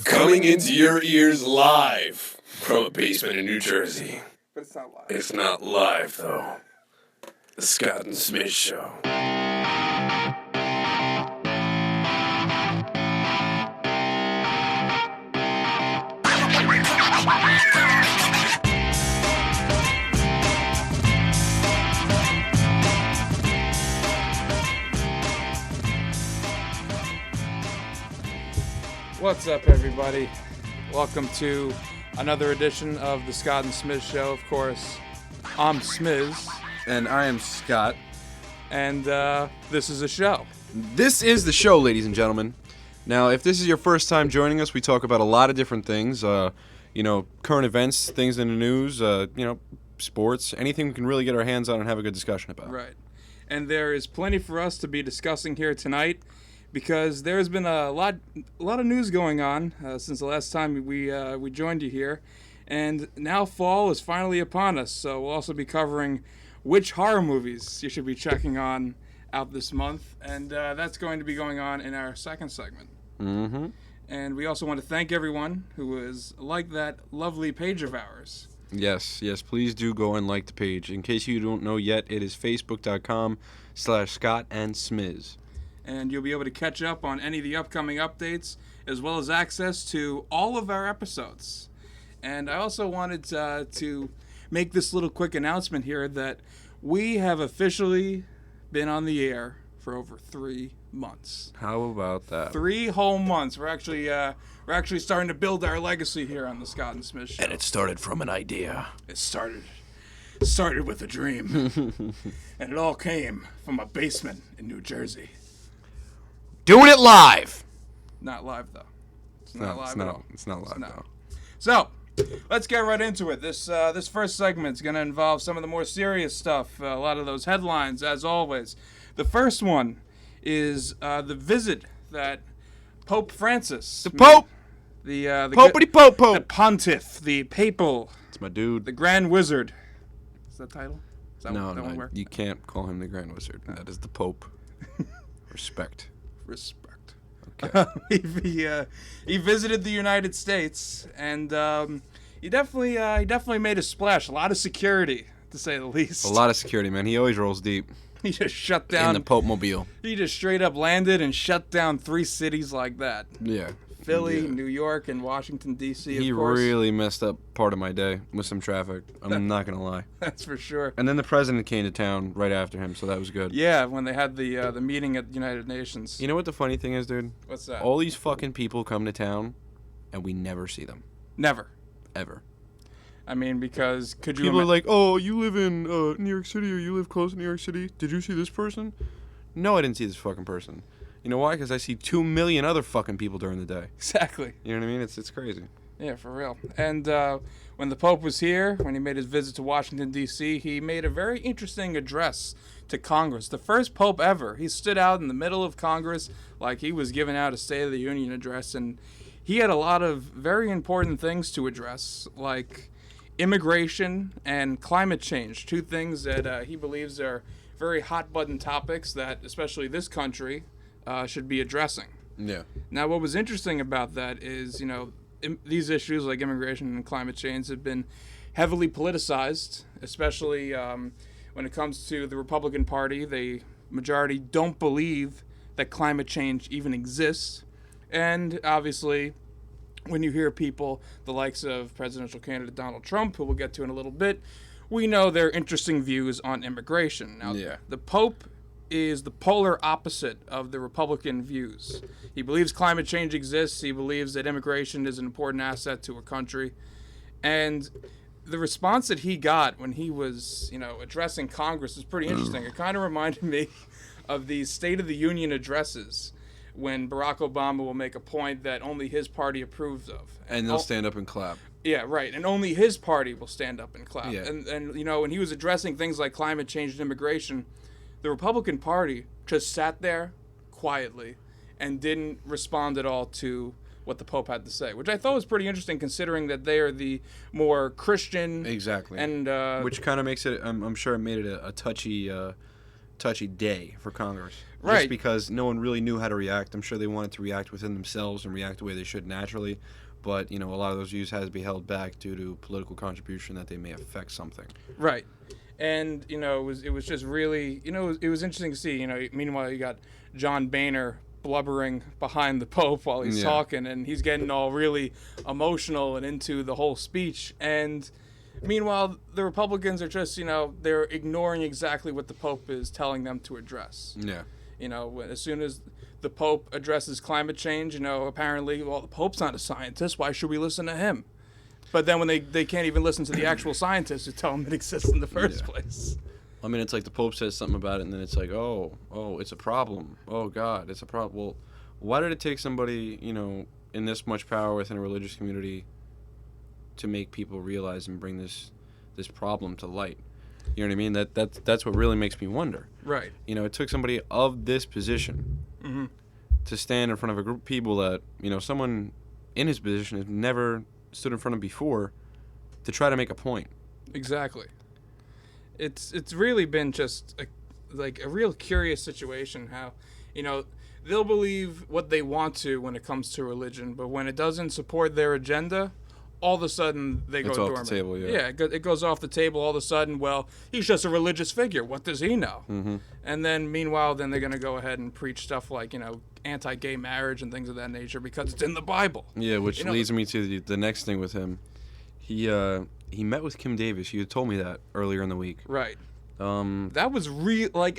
Coming into your ears live from a basement in New Jersey. But it's not live. It's not live, though. The Scott and Smiz Show. What's up, everybody? Welcome to another edition of the Scott and Smiz Show. Of course, I'm Smiz. And I am Scott. And this is a show. This is the show, ladies and gentlemen. Now, if this is your first time joining us, we talk about a lot of different things. Current events, things in the news, sports, anything we can really get our hands on and have a good discussion about. Right. And there is plenty for us to be discussing here tonight because there has been a lot of news going on since the last time we joined you here. And now fall is finally upon us, so we'll also be covering which horror movies you should be checking out this month, and that's going to be going on in our second segment. Mm-hmm. And we also want to thank everyone who is like that lovely page of ours. Yes, please do go and like the page. In case you don't know yet, it is facebook.com/Scott and Smiz. And you'll be able to catch up on any of the upcoming updates, as well as access to all of our episodes. And I also wanted to make this little quick announcement here that we have officially been on the air for over 3 months. How about that? 3 whole months. We're actually starting to build our legacy here on the Scott and Smith Show. And it started from an idea. It started with a dream. And it all came from a basement in New Jersey. Doing it live! Not live, though. It's not live at all. It's not live, though. So, let's get right into it. This first segment is going to involve some of the more serious stuff, a lot of those headlines, as always. The first one is the visit that Pope Francis... The Pope! The Popity-Pope! The Pontiff, the Papal... It's my dude. The Grand Wizard. Is that title? Is that No, one work? you can't call him the Grand Wizard. That is the Pope. Respect. Okay. He visited the United States, and he definitely made a splash. A lot of security, to say the least. A lot of security, man. He always rolls deep. He just shut down... In the Pope Mobile. He just straight up landed and shut down 3 cities like that. Yeah. Philly, Yeah. New York, and Washington, D.C., He of course. really messed up part of my day with some traffic. I'm not going to lie. That's for sure. And then the president came to town right after him, so that was good. Yeah, when they had the meeting at the United Nations. You know what the funny thing is, dude? What's that? All these fucking people come to town, and we never see them. Never. Ever. I mean, because could you... People are like, oh, you live in New York City, or you live close to New York City. Did you see this person? No, I didn't see this fucking person. You know why? Because I see 2 million other fucking people during the day. Exactly. You know what I mean? It's crazy. Yeah, for real. And when the Pope was here, when he made his visit to Washington, D.C., he made a very interesting address to Congress. The first Pope ever. He stood out in the middle of Congress like he was giving out a State of the Union address. And he had a lot of very important things to address, like immigration and climate change, 2 things that he believes are very hot-button topics that especially this country should be addressing. Yeah. Now, what was interesting about that is, these issues like immigration and climate change have been heavily politicized, especially when it comes to the Republican Party. The majority don't believe that climate change even exists. And obviously, when you hear people, the likes of presidential candidate Donald Trump, who we'll get to in a little bit, we know their interesting views on immigration. Now, the Pope is the polar opposite of the Republican views. He believes climate change exists. He believes that immigration is an important asset to a country. And the response that he got when he was, addressing Congress is pretty interesting. It kind of reminded me of the State of the Union addresses when Barack Obama will make a point that only his party approves of. And they'll stand up and clap. Yeah, right. And only his party will stand up and clap. Yeah. And when he was addressing things like climate change and immigration, the Republican Party just sat there quietly and didn't respond at all to what the Pope had to say, which I thought was pretty interesting considering that they are the more Christian... Exactly. And, which kind of makes it... I'm sure it made it a touchy touchy day for Congress. Right. Just because no one really knew how to react. I'm sure they wanted to react within themselves and react the way they should naturally. But, a lot of those views had to be held back due to political contribution that they may affect something. Right. And, it was just really, it was interesting to see, meanwhile you got John Boehner blubbering behind the Pope while he's talking, and he's getting all really emotional and into the whole speech. And meanwhile, the Republicans are just, they're ignoring exactly what the Pope is telling them to address. Yeah. As soon as the Pope addresses climate change, apparently, well, the Pope's not a scientist. Why should we listen to him? But then when they can't even listen to the actual scientists who tell them it exists in the first place. I mean, it's like the Pope says something about it, and then it's like, oh, it's a problem. Oh, God, it's a problem. Well, why did it take somebody, in this much power within a religious community to make people realize and bring this problem to light? You know what I mean? That's what really makes me wonder. Right. It took somebody of this position to stand in front of a group of people that, someone in his position has never stood in front of before to try to make a point. Exactly. It's really been just a real curious situation how, they'll believe what they want to when it comes to religion, but when it doesn't support their agenda, all of a sudden they go dormant. It's off the table, yeah. Yeah, it goes off the table all of a sudden. Well, he's just a religious figure. What does he know? Mm-hmm. And then meanwhile, then they're going to go ahead and preach stuff like, anti-gay marriage and things of that nature because it's in the Bible. Yeah, which leads me to the next thing with him. He met with Kim Davis. You had told me that earlier in the week. Right. That was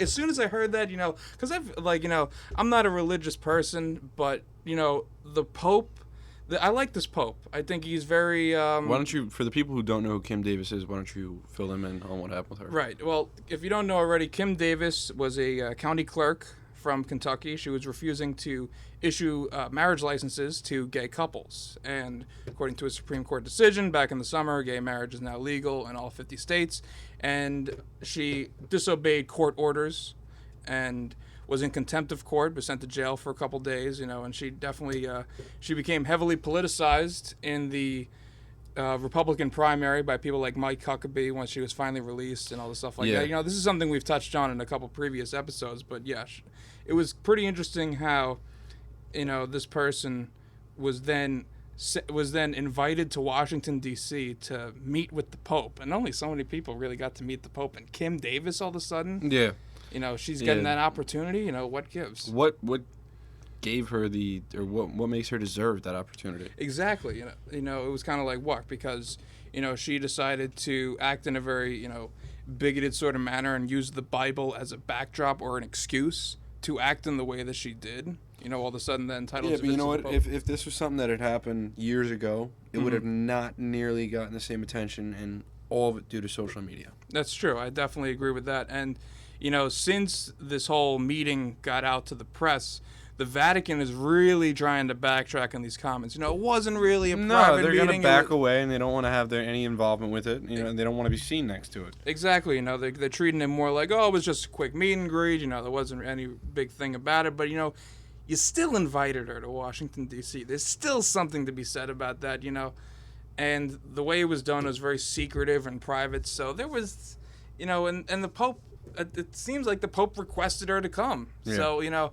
as soon as I heard that, because I'm not a religious person, but, the Pope, I like this Pope. I think he's very... why don't you, for the people who don't know who Kim Davis is, why don't you fill them in on what happened with her? Right. Well, if you don't know already, Kim Davis was a county clerk from Kentucky. She was refusing to issue marriage licenses to gay couples. And according to a Supreme Court decision back in the summer, gay marriage is now legal in all 50 states. And she disobeyed court orders and was in contempt of court, was sent to jail for a couple days, and she definitely, she became heavily politicized in the Republican primary by people like Mike Huckabee once she was finally released and all this stuff like that. This is something we've touched on in a couple previous episodes, but yeah, it was pretty interesting how, this person was then invited to Washington, D.C. to meet with the Pope, and only so many people really got to meet the Pope, and Kim Davis all of a sudden. Yeah. She's getting that opportunity. What gives? What gave her what makes her deserve that opportunity? Exactly. It was kind of like what? Because, she decided to act in a very, bigoted sort of manner and use the Bible as a backdrop or an excuse to act in the way that she did. All of a sudden then entitled to but you know what? Pope. If this was something that had happened years ago, it would have not nearly gotten the same attention, and all of it due to social media. That's true. I definitely agree with that. And, since this whole meeting got out to the press, the Vatican is really trying to backtrack on these comments. It wasn't really a private meeting. No, they're going to back away, and they don't want to have any involvement with it. And they don't want to be seen next to it. Exactly. They're treating it more like, it was just a quick meet and greet. There wasn't any big thing about it. But, you still invited her to Washington, D.C. There's still something to be said about that, And the way it was done was very secretive and private. So there was, and the Pope, it seems like the Pope requested her to come. Yeah. So,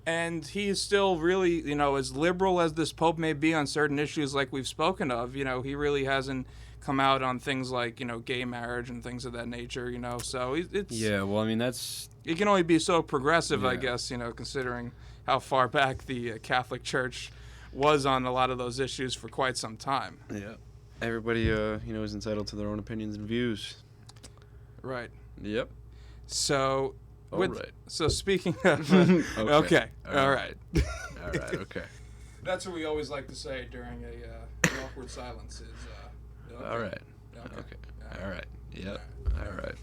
and he is still really, as liberal as this Pope may be on certain issues like we've spoken of, he really hasn't come out on things like, gay marriage and things of that nature, So it's... Yeah, well, I mean, that's... It can only be so progressive, I guess, considering how far back the Catholic Church was on a lot of those issues for quite some time. Yeah. Everybody, is entitled to their own opinions and views. Right. Yep. So... Right. So speaking of... okay. All right. All right, okay. That's what we always like to say during an awkward silence is... okay. All right. Okay. All right. Yep. All right.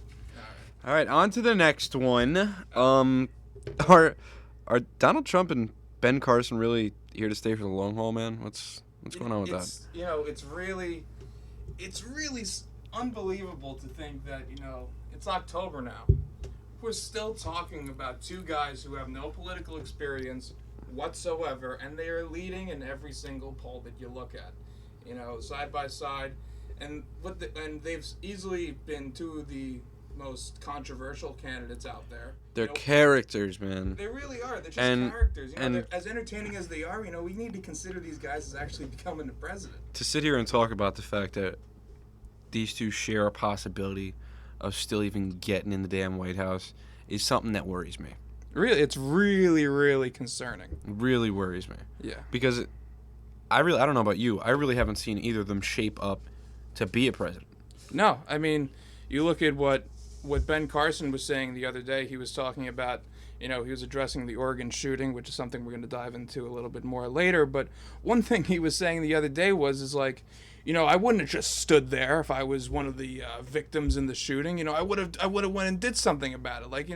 All right, on to the next one. Are Donald Trump and Ben Carson really here to stay for the long haul, man? What's going on with that? It's really unbelievable to think that, it's October now. We're still talking about two guys who have no political experience whatsoever, and they are leading in every single poll that you look at, side by side, and they've easily been two of the most controversial candidates out there. They're characters, man. They really are. They're just And- characters. and- They're, as entertaining as they are, we need to consider these guys as actually becoming the president. To sit here and talk about the fact that these two share a possibility of still even getting in the damn White House is something that worries me. Really, it's really, really concerning. It really worries me. Yeah. Because I don't know about you, I really haven't seen either of them shape up to be a president. No, I mean, you look at what Ben Carson was saying the other day. He was talking about, he was addressing the Oregon shooting, which is something we're going to dive into a little bit more later. But one thing he was saying the other day is like, I wouldn't have just stood there if I was one of the victims in the shooting. I would have went and did something about it. Like,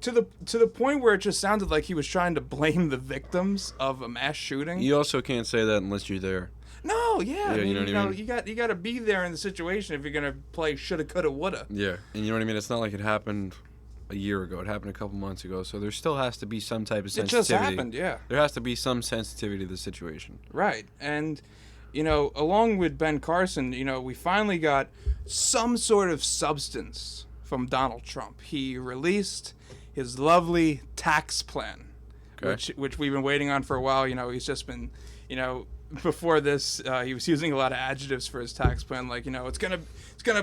to the point where it just sounded like he was trying to blame the victims of a mass shooting. You also can't say that unless you're there. No, yeah, you know what I mean? you got to be there in the situation if you're gonna play shoulda, coulda, woulda. Yeah, and you know what I mean? It's not like it happened a year ago. It happened a couple months ago. So there still has to be some type of sensitivity. It just happened, yeah. There has to be some sensitivity to the situation. Right, and along with Ben Carson, we finally got some sort of substance from Donald Trump. He released his lovely tax plan, which we've been waiting on for a while. He's just been, before this, he was using a lot of adjectives for his tax plan, like it's gonna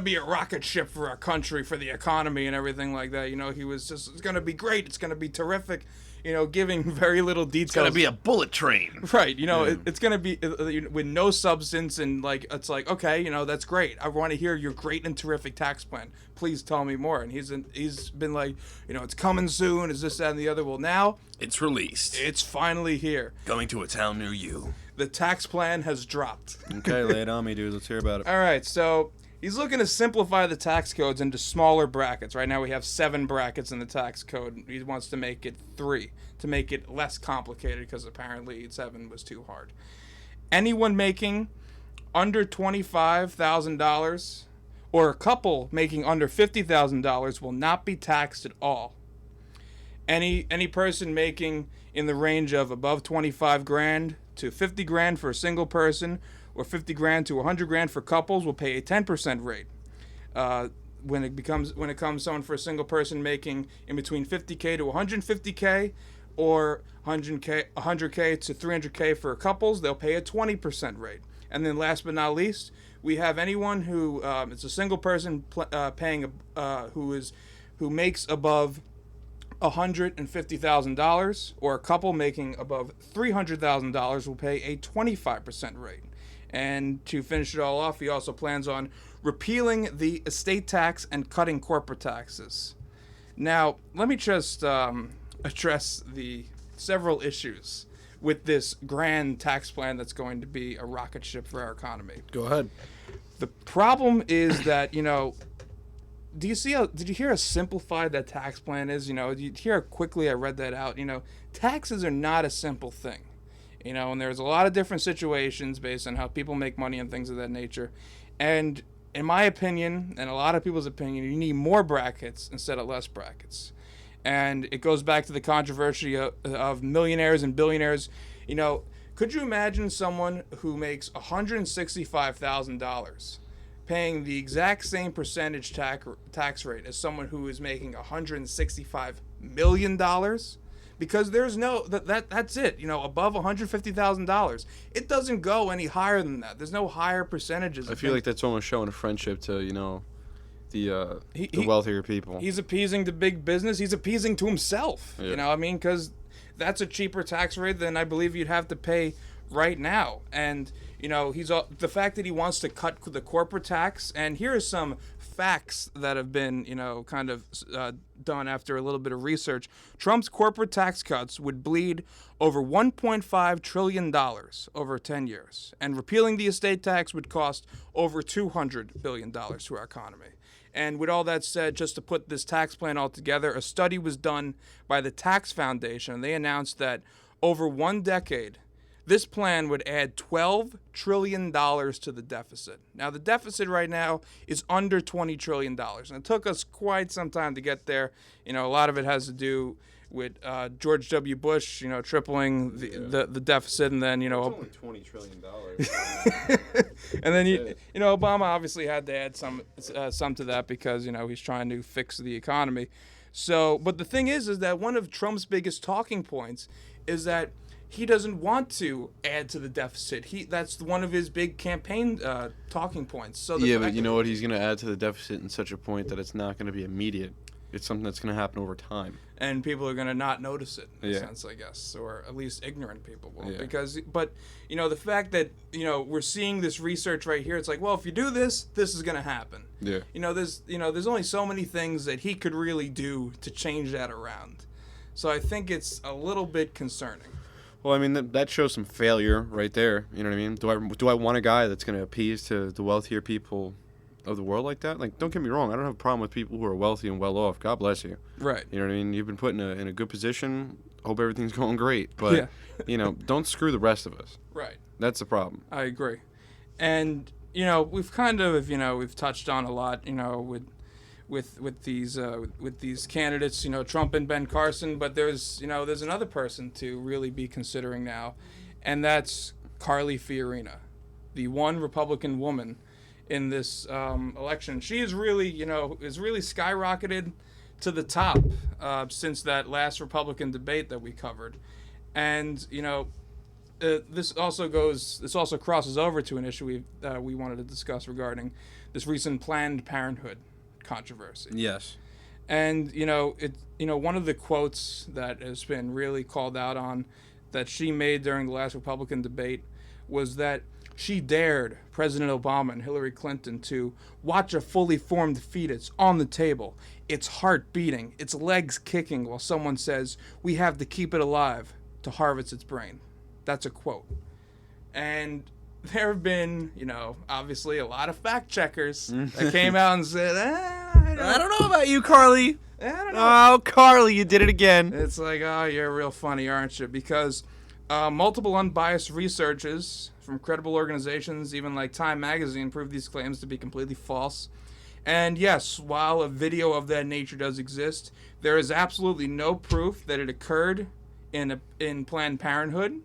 be a rocket ship for our country, for the economy, and everything like that. He was just, it's gonna be great, it's gonna be terrific. Giving very little details. It's gonna be a bullet train. Right, it's gonna be with no substance, and it's like, okay, that's great. I want to hear your great and terrific tax plan. Please tell me more. And he's been like, it's coming soon. Is this, that, and the other? Well, now It's released. it's finally here. Coming to a town near you. The tax plan has dropped. Okay, lay it on me, dude. Let's hear about it. All right, so he's looking to simplify the tax codes into smaller brackets. Right now we have 7 brackets in the tax code. He wants to make it 3 to make it less complicated, because apparently 7 was too hard. Anyone making under $25,000 or a couple making under $50,000 will not be taxed at all. Any person making in the range of above 25 grand to 50 grand for a single person, or 50 grand to 100 grand for couples, will pay a 10% rate. When it comes someone for a single person making in between 50K to 150K, or 100K to 300K for couples, they'll pay a 20% rate. And then last but not least, we have anyone who it's a single person paying who makes above $150,000, or a couple making above $300,000 will pay a 25% rate. And to finish it all off, he also plans on repealing the estate tax and cutting corporate taxes. Now, let me just address the several issues with this grand tax plan that's going to be a rocket ship for our economy. Go ahead. The problem is that, did you hear how simplified that tax plan is? Did you hear how quickly I read that out? Taxes are not a simple thing. And there's a lot of different situations based on how people make money and things of that nature. And in my opinion, and a lot of people's opinion, you need more brackets instead of less brackets. And it goes back to the controversy of millionaires and billionaires. Could you imagine someone who makes $165,000 paying the exact same percentage tax rate as someone who is making $165 million? Because there's no that's it. Above $150,000, it doesn't go any higher than that. There's no higher percentages. I feel like that's almost showing a friendship to the wealthier people. He's appeasing to big business. He's appeasing to himself. Yeah. Because that's a cheaper tax rate than I believe you'd have to pay right now. And he's the fact that he wants to cut the corporate tax. And here are some facts that have been kind of done after a little bit of research. Trump's corporate tax cuts would bleed over $1.5 trillion over 10 years, and repealing the estate tax would cost over $200 billion to our economy. And with all that said, just to put this tax plan all together, a study was done by the Tax Foundation, and they announced that over 1 decade, this plan would add $12 trillion to the deficit. Now, the deficit right now is under $20 trillion, and it took us quite some time to get there. A lot of it has to do with George W. Bush, tripling the deficit, and then It's only $20 trillion. and then Obama obviously had to add some to that because he's trying to fix the economy. So, but the thing is that one of Trump's biggest talking points is that he doesn't want to add to the deficit. That's one of his big campaign talking points. So but you know what? He's going to add to the deficit in such a point that it's not going to be immediate. It's something that's going to happen over time. And people are going to not notice it, in a sense, I guess, or at least ignorant people will. Yeah. But the fact that, we're seeing this research right here, it's like, well, if you do this, this is going to happen. Yeah. There's only so many things that he could really do to change that around. So I think it's a little bit concerning. Well, I mean, that shows some failure right there. You know what I mean? Do I want a guy that's going to appease to the wealthier people of the world like that? Like, don't get me wrong. I don't have a problem with people who are wealthy and well off. God bless you. Right. You know what I mean? You've been put in a good position. Hope everything's going great. But, don't screw the rest of us. Right. That's the problem. I agree. And, we've kind of, we've touched on a lot, with these candidates, Trump and Ben Carson, but there's another person to really be considering now, and that's Carly Fiorina, the one Republican woman in this election. She is really, skyrocketed to the top since that last Republican debate that we covered, and this also crosses over to an issue we wanted to discuss regarding this recent Planned Parenthood controversy. Yes. And one of the quotes that has been really called out on that she made during the last Republican debate was that she dared President Obama and Hillary Clinton to watch a fully formed fetus on the table, its heart beating, its legs kicking, while someone says, "We have to keep it alive to harvest its brain." That's a quote. And there have been, obviously a lot of fact checkers that came out and said, I don't know about you, Carly. I don't know. Oh, Carly, you did it again. It's like, oh, you're real funny, aren't you? Because multiple unbiased researchers from credible organizations, even like Time Magazine, proved these claims to be completely false. And yes, while a video of that nature does exist, there is absolutely no proof that it occurred in Planned Parenthood,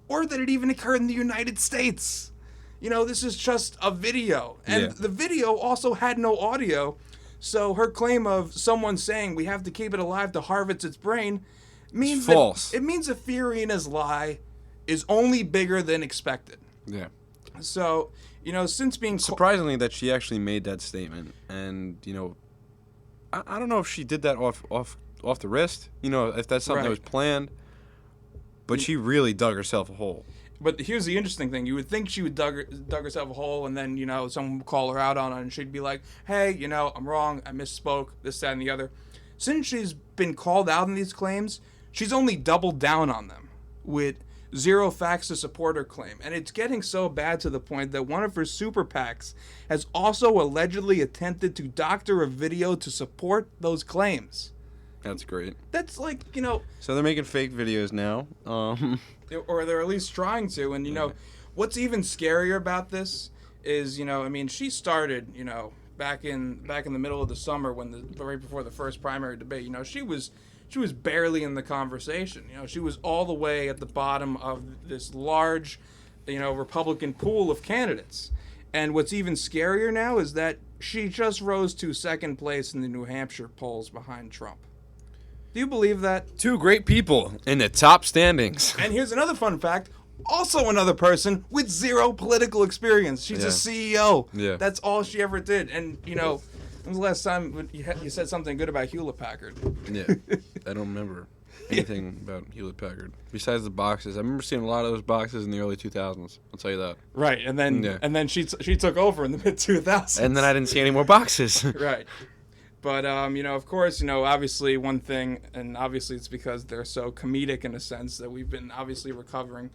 or that it even occurred in the United States. This is just a video. And the video also had no audio. So her claim of someone saying we have to keep it alive to harvest its brain means false. It means that Fiorina's lie is only bigger than expected. Yeah. So, since being... Surprisingly that she actually made that statement. And, I don't know if she did that off the wrist. If that's something that was planned. But she really dug herself a hole. But here's the interesting thing. You would think she would dug herself a hole, and then, someone would call her out on it, and she'd be like, hey, I'm wrong, I misspoke, this, that, and the other. Since she's been called out on these claims, she's only doubled down on them with zero facts to support her claim. And it's getting so bad to the point that one of her super PACs has also allegedly attempted to doctor a video to support those claims. That's great. That's like, So they're making fake videos now. Or they're at least trying to. And, what's even scarier about this is, she started, back in the middle of the summer right before the first primary debate. She was barely in the conversation. She was all the way at the bottom of this large, Republican pool of candidates. And what's even scarier now is that she just rose to second place in the New Hampshire polls behind Trump. Do you believe that? Two great people in the top standings. And here's another fun fact. Also another person with zero political experience. She's a CEO. Yeah. That's all she ever did. And, when was the last time you said something good about Hewlett-Packard? Yeah. I don't remember anything about Hewlett-Packard. Besides the boxes. I remember seeing a lot of those boxes in the early 2000s. I'll tell you that. Right. And then she took over in the mid-2000s. And then I didn't see any more boxes. Right. But, of course, obviously one thing, and obviously it's because they're so comedic in a sense that we've been obviously recovering,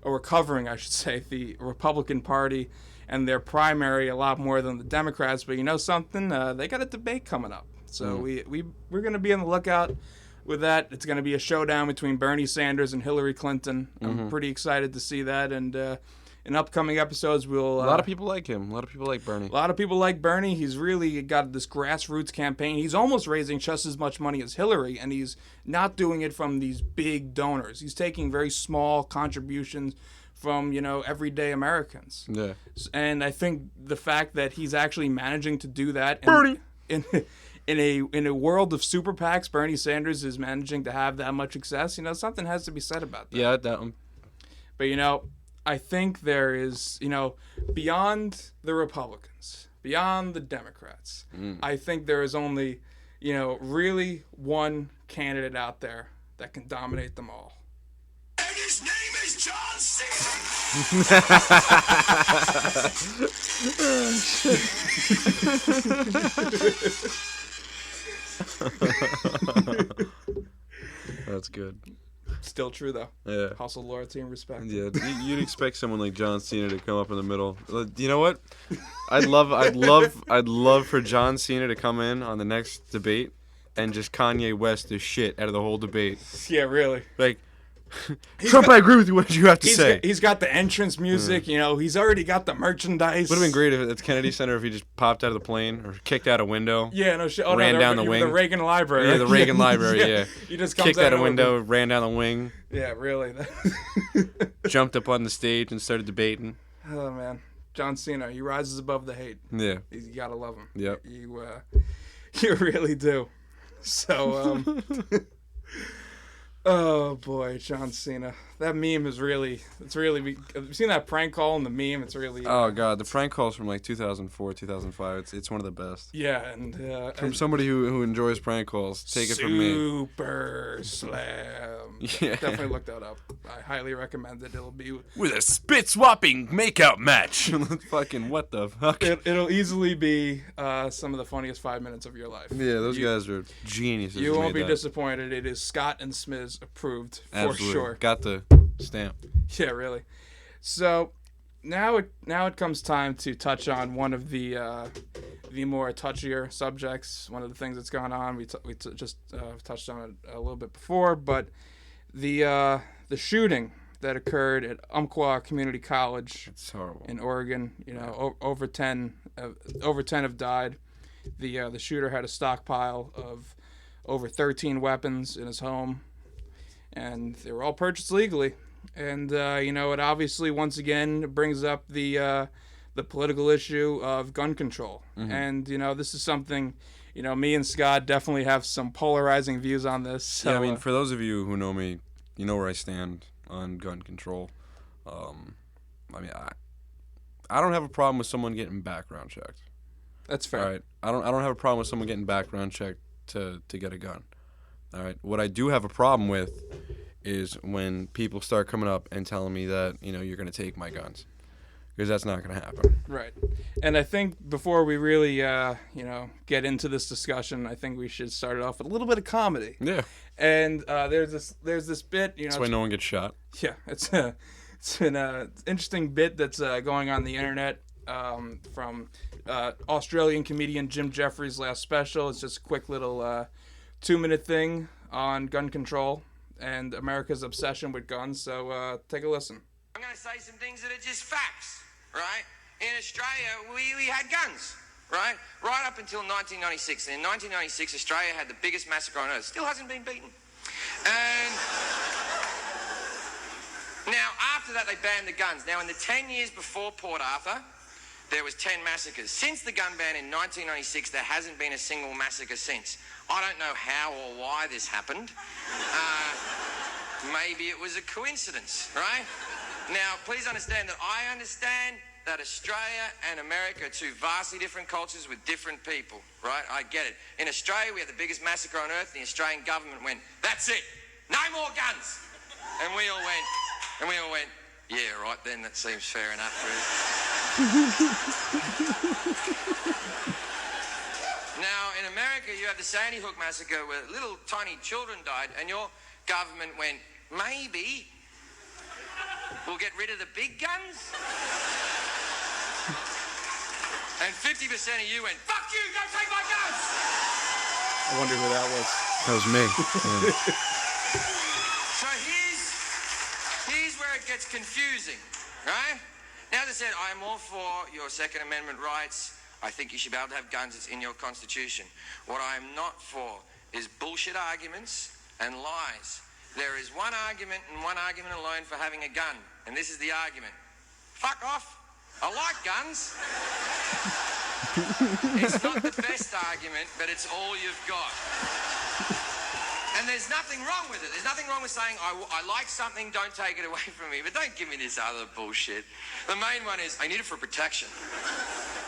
I should say, the Republican Party and their primary a lot more than the Democrats. But something? They got a debate coming up. So we're going to be on the lookout with that. It's going to be a showdown between Bernie Sanders and Hillary Clinton. I'm pretty excited to see that. And, in upcoming episodes, we'll... A lot of people like him. A lot of people like Bernie. A lot of people like Bernie. He's really got this grassroots campaign. He's almost raising just as much money as Hillary, and he's not doing it from these big donors. He's taking very small contributions from, everyday Americans. Yeah. And I think the fact that he's actually managing to do that... Bernie! In a world of super PACs, Bernie Sanders is managing to have that much success. Something has to be said about that. Yeah, that one. But, I think there is, beyond the Republicans, beyond the Democrats, I think there is only, really one candidate out there that can dominate them all. And his name is John Cena. That's good. Still true though. Yeah. Hustle, loyalty, and respect. Yeah, you'd expect someone like John Cena to come up in the middle. You know what? I'd love for John Cena to come in on the next debate and just Kanye West the shit out of the whole debate. Yeah, really. Like, Trump, I agree with you. What did you have to say? He's got the entrance music. He's already got the merchandise. Would have been great if at the Kennedy Center if he just popped out of the plane or kicked out a window. Yeah, no shit. Ran down the wing. The Reagan Library. Yeah, the Reagan Library. Yeah. He just comes kicked out a window, ran down the wing. Yeah, really. Jumped up on the stage and started debating. Oh man, John Cena. He rises above the hate. Yeah. You gotta love him. Yep. You really do. So oh boy, John Cena. That meme is really, have you seen that prank call in the meme? It's really... Oh god, the prank calls from like 2004, 2005. It's one of the best. Yeah, and... from somebody who enjoys prank calls, take it from me. Super Slam. Yeah. Definitely look that up. I highly recommend it. It'll be... With a spit-swapping makeout match. Fucking what the fuck? It'll easily be some of the funniest 5 minutes of your life. Yeah, those guys are geniuses. You won't be disappointed. It is Scott and Smiz approved for Absolutely. sure. Got the stamp. Yeah, really. So now it comes time to touch on one of the more touchier subjects. One of the things that's gone on. We just touched on it a little bit before, but the shooting that occurred at Umpqua Community College in Oregon. Over 10 have died. The shooter had a stockpile of over 13 weapons in his home, and they were all purchased legally. And it obviously once again brings up the political issue of gun control. Mm-hmm. And this is something me and Scott definitely have some polarizing views on this. So, yeah, I mean, for those of you who know me, you know where I stand on gun control. I don't have a problem with someone getting background checked. That's fair. All right, I don't have a problem with someone getting background checked to get a gun. All right, what I do have a problem with is when people start coming up and telling me that you're going to take my guns, because that's not going to happen. Right. And I think before we really get into this discussion, I think we should start it off with a little bit of comedy. Yeah. And there's this bit. That's why no one gets shot. Yeah, it's an interesting bit that's going on the internet from Australian comedian Jim Jeffries' last special. It's just a quick little 2-minute thing on gun control and America's obsession with guns. So take a listen. I'm going to say some things that are just facts, right? In Australia, we had guns, right? Right up until 1996. And in 1996, Australia had the biggest massacre on earth. Still hasn't been beaten. And now, after that, they banned the guns. Now, in the 10 years before Port Arthur, there was 10 massacres. Since the gun ban in 1996, there hasn't been a single massacre since. I don't know how or why this happened. Maybe it was a coincidence, right? Now, please understand that I understand that Australia and America are two vastly different cultures with different people, right? I get it. In Australia, we had the biggest massacre on earth. The Australian government went, that's it, no more guns. And we all went, yeah, right then, that seems fair enough, really. Now, in America, you have the Sandy Hook massacre where little tiny children died, and your government went, maybe we'll get rid of the big guns? And 50% of you went, fuck you, don't take my guns! I wonder who that was. That was me. Yeah. So here's where it gets confusing, right? Now, as I said, I am all for your Second Amendment rights. I think you should be able to have guns. It's in your Constitution. What I am not for is bullshit arguments and lies. There is one argument and one argument alone for having a gun, and this is the argument. Fuck off. I like guns. It's not the best argument, but it's all you've got. And there's nothing wrong with it. There's nothing wrong with saying, I like something, don't take it away from me. But don't give me this other bullshit. The main one is, I need it for protection.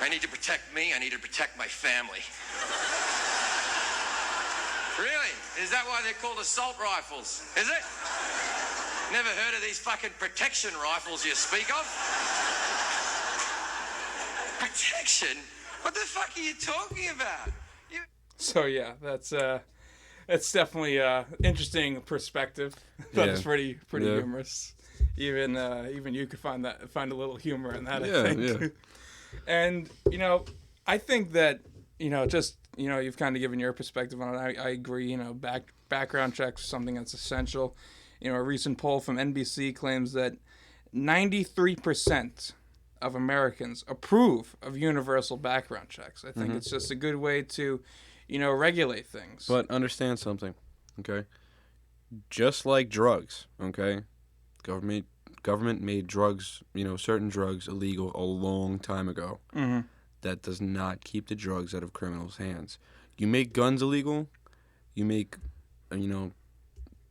I need to protect me. I need to protect my family. Really? Is that why they're called assault rifles? Is it? Never heard of these fucking protection rifles you speak of? Protection? What the fuck are you talking about? So yeah, that's definitely interesting perspective. That is pretty humorous. Even you could find a little humor in that. I think. Yeah. And I think that you've kind of given your perspective on it. I agree. Background checks are something that's essential. A recent poll from NBC claims that 93% of Americans approve of universal background checks. I think it's just a good way to, regulate things. But understand something, okay? Just like drugs, okay? Government made drugs, certain drugs illegal a long time ago. Mm-hmm. That does not keep the drugs out of criminals' hands. You make guns illegal, you make,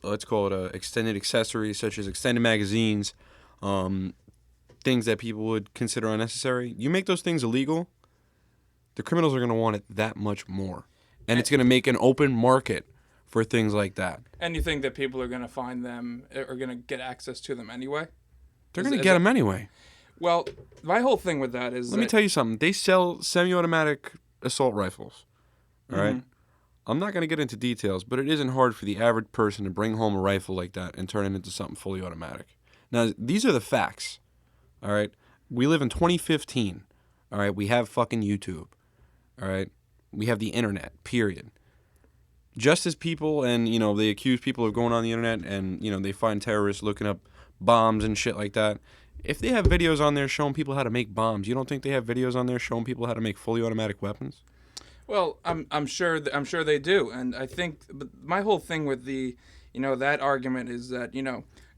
let's call it extended accessories such as extended magazines, things that people would consider unnecessary. You make those things illegal, the criminals are going to want it that much more. And it's going to make an open market for things like that. And you think that people are going to find them, are going to get access to them anyway? They're going to get them anyway. Well, my whole thing with that is... Let me tell you something. They sell semi-automatic assault rifles. All right? I'm not going to get into details, but it isn't hard for the average person to bring home a rifle like that and turn it into something fully automatic. Now, these are the facts. All right? We live in 2015. All right? We have fucking YouTube. All right? We have the internet, period. Just as people, and, they accuse people of going on the internet and, they find terrorists looking up bombs and shit like that. If they have videos on there showing people how to make bombs, you don't think they have videos on there showing people how to make fully automatic weapons? Well, I'm sure they do, and I think but my whole thing with the that argument is that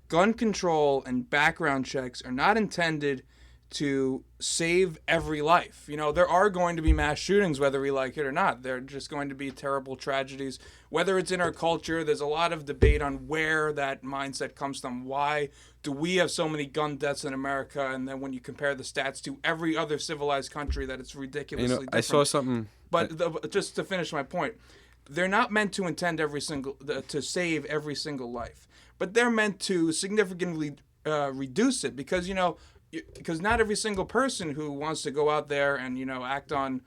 gun control and background checks are not intended to save every life. There are going to be mass shootings whether we like it or not. They're just going to be terrible tragedies. Whether it's in our culture, there's a lot of debate on where that mindset comes from. Why do we have so many gun deaths in America? And then when you compare the stats to every other civilized country, that it's ridiculously different. I saw something... But just to finish my point, they're not meant to to save every single life. But they're meant to significantly reduce it because, because not every single person who wants to go out there and act on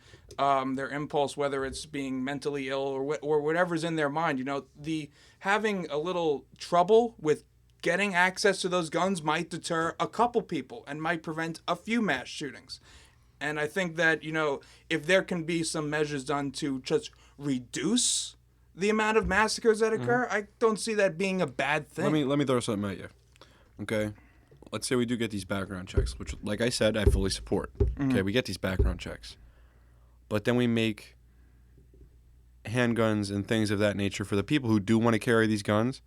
their impulse, whether it's being mentally ill or whatever's in their mind, the having a little trouble with getting access to those guns might deter a couple people and might prevent a few mass shootings. And I think that if there can be some measures done to just reduce the amount of massacres that occur, I don't see that being a bad thing. Let me throw something at you, okay? Let's say we do get these background checks, which, like I said, I fully support. Okay, we get these background checks. But then we make handguns and things of that nature for the people who do want to carry these guns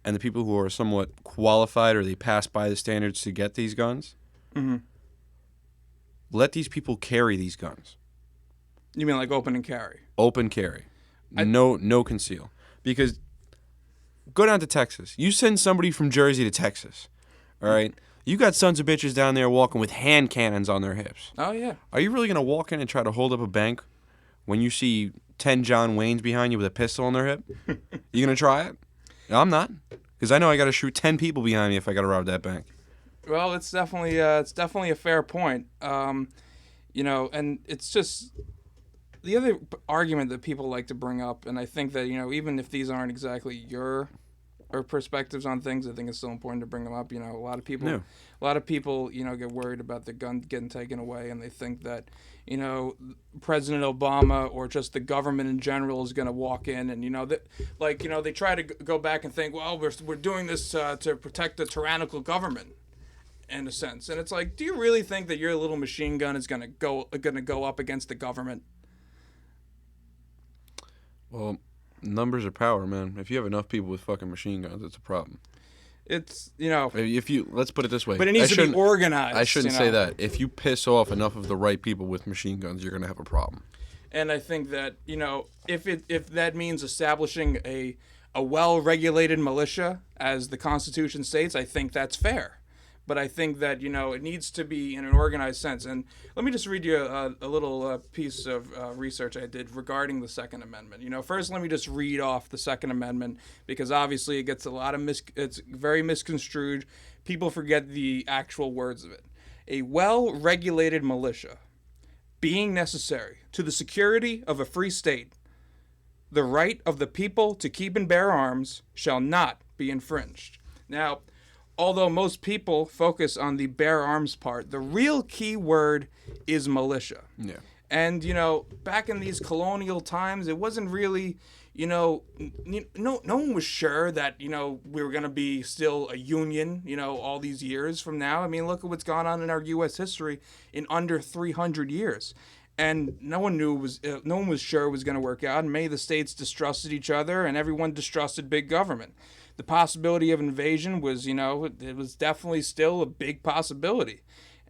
and the people who are somewhat qualified or they pass by the standards to get these guns. Mm-hmm. Let these people carry these guns. You mean like open and carry? Open carry. No conceal. Because go down to Texas. You send somebody from Jersey to Texas. All right? You got sons of bitches down there walking with hand cannons on their hips. Oh, yeah. Are you really going to walk in and try to hold up a bank when you see 10 John Waynes behind you with a pistol on their hip? You going to try it? No, I'm not. Because I know I got to shoot 10 people behind me if I got to rob that bank. Well, it's definitely a fair point. And it's just the other argument that people like to bring up, and I think that even if these aren't exactly your perspectives on things, I think it's still important to bring them up. A lot of people get worried about their gun getting taken away, and they think that President Obama or just the government in general is going to walk in and they try to go back and think, well, we're doing this to protect the tyrannical government. in a sense. And it's like, do you really think that your little machine gun is gonna go up against the government? Well, numbers are power, man. If you have enough people with fucking machine guns, it's a problem. It's, you know. If you let's put it this way. But it needs to be organized. I shouldn't say that. If you piss off enough of the right people with machine guns, you're gonna have a problem. And I think that, you know, if that means establishing a well-regulated militia, as the Constitution states, I think that's fair. But I think that, you know, it needs to be in an organized sense. And let me just read you a little piece of research I did regarding the Second Amendment. You know, first let me just read off the Second Amendment, because obviously it gets a lot of it's very misconstrued. People forget the actual words of it. A well-regulated militia, being necessary to the security of a free state, the right of the people to keep and bear arms shall not be infringed. Now, although most people focus on the bear arms part, the real key word is militia. Yeah. And, you know, back in these colonial times, it wasn't really, you know, no one was sure that, you know, we were going to be still a union, you know, all these years from now. I mean, look at what's gone on in our U.S. history in under 300 years. And no one was sure it was going to work out. And many of the states distrusted each other, and everyone distrusted big government. The possibility of invasion was, you know, it was definitely still a big possibility.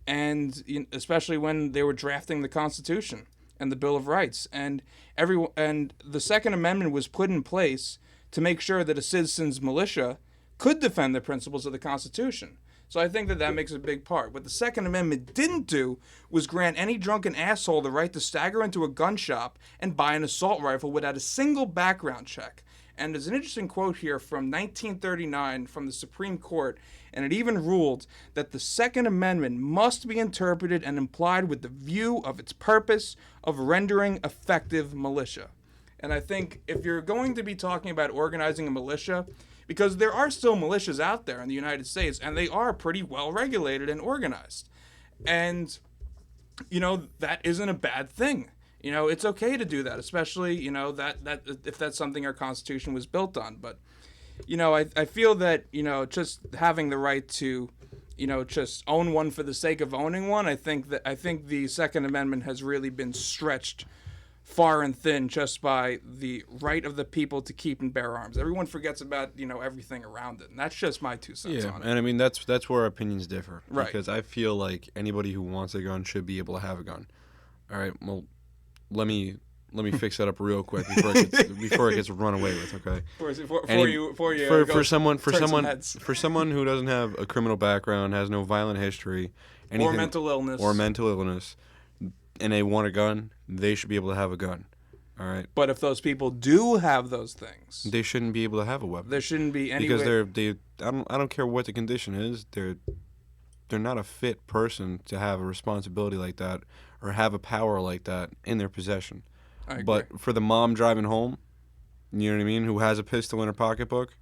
And especially when they were drafting the Constitution and the Bill of Rights. And the Second Amendment was put in place to make sure that a citizen's militia could defend the principles of the Constitution. So I think that makes a big part. What the Second Amendment didn't do was grant any drunken asshole the right to stagger into a gun shop and buy an assault rifle without a single background check. And there's an interesting quote here from 1939 from the Supreme Court, and it even ruled that the Second Amendment must be interpreted and implied with the view of its purpose of rendering effective militia. And I think if you're going to be talking about organizing a militia, because there are still militias out there in the United States, and they are pretty well regulated and organized. And, you know, that isn't a bad thing. You know, it's okay to do that, especially, you know, that if that's something our Constitution was built on. But, you know, I feel that, you know, just having the right to, you know, just own one for the sake of owning one, I think the Second Amendment has really been stretched far and thin just by the right of the people to keep and bear arms. Everyone forgets about, you know, everything around it, and that's just my 2 cents on it. And I mean that's where opinions differ, right? Because I feel like anybody who wants a gun should be able to have a gun. All right, well, let me fix that up real quick before it gets run away with. Okay. For someone who doesn't have a criminal background, has no violent history, or mental illness, and they want a gun, they should be able to have a gun. All right. But if those people do have those things, they shouldn't be able to have a weapon. There shouldn't be any because I don't care what the condition is. They're not a fit person to have a responsibility like that or have a power like that in their possession. I agree. But for the mom driving home, you know what I mean, who has a pistol in her pocketbook,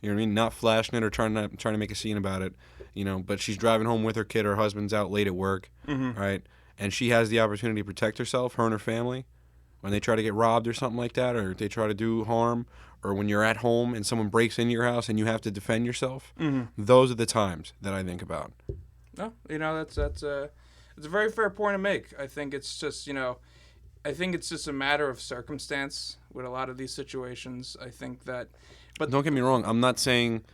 you know what I mean, not flashing it or trying to make a scene about it, you know, but she's driving home with her kid, her husband's out late at work, right? And she has the opportunity to protect herself, her and her family, when they try to get robbed or something like that, or they try to do harm, or when you're at home and someone breaks into your house and you have to defend yourself. Those are the times that I think about. No, you know, that's a very fair point to make. I think it's just, you know, a matter of circumstance with a lot of these situations. I think that, but don't get me wrong. I'm not saying,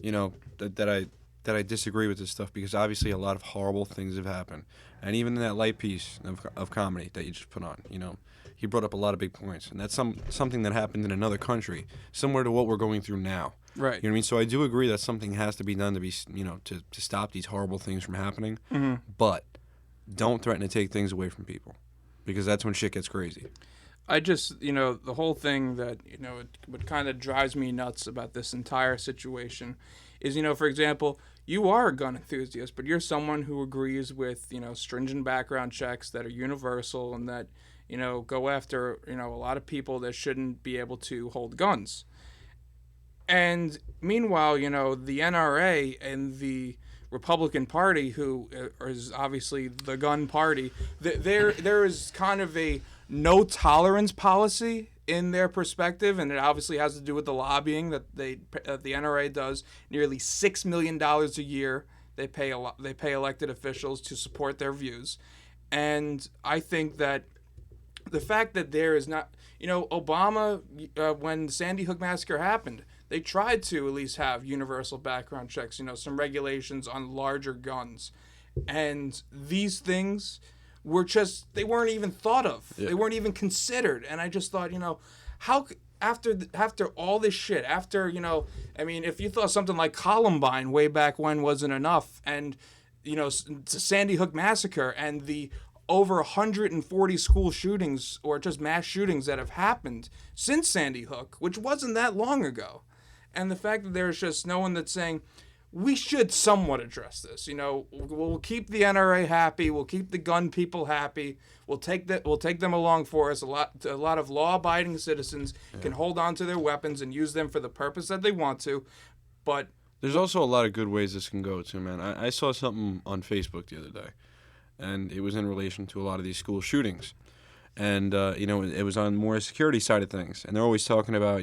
you know, that I disagree with this stuff, because obviously a lot of horrible things have happened. And even in that light piece of comedy that you just put on, you know, he brought up a lot of big points. And that's something that happened in another country, similar to what we're going through now. Right. You know what I mean? So I do agree that something has to be done to be, you know, to stop these horrible things from happening. But don't threaten to take things away from people, because that's when shit gets crazy. I just, you know, the whole thing that, you know, what kind of drives me nuts about this entire situation is, you know, for example, you are a gun enthusiast, but you're someone who agrees with, you know, stringent background checks that are universal and that, you know, go after, you know, a lot of people that shouldn't be able to hold guns. And meanwhile, you know, the NRA and the Republican Party, who is obviously the gun party, there is kind of a no tolerance policy in their perspective, and it obviously has to do with the lobbying that the NRA does nearly $6 million a year They pay elected officials to support their views, and I think that the fact that there is not, Obama, when the Sandy Hook massacre happened, they tried to at least have universal background checks, some regulations on larger guns, and these things were they weren't even thought of. Yeah. They weren't even considered, and I just thought, how. After all this shit, if you thought something like Columbine way back when wasn't enough, and, Sandy Hook massacre and the over 140 school shootings or just mass shootings that have happened since Sandy Hook, which wasn't that long ago, and the fact that there's just no one that's saying, we should somewhat address this. We'll keep the NRA happy. We'll keep the gun people happy. We'll take them along for us. A lot of law-abiding citizens can hold on to their weapons and use them for the purpose that they want to. But there's also a lot of good ways this can go too, man. I saw something on Facebook the other day, and it was in relation to a lot of these school shootings, and it was on more security side of things, and they're always talking about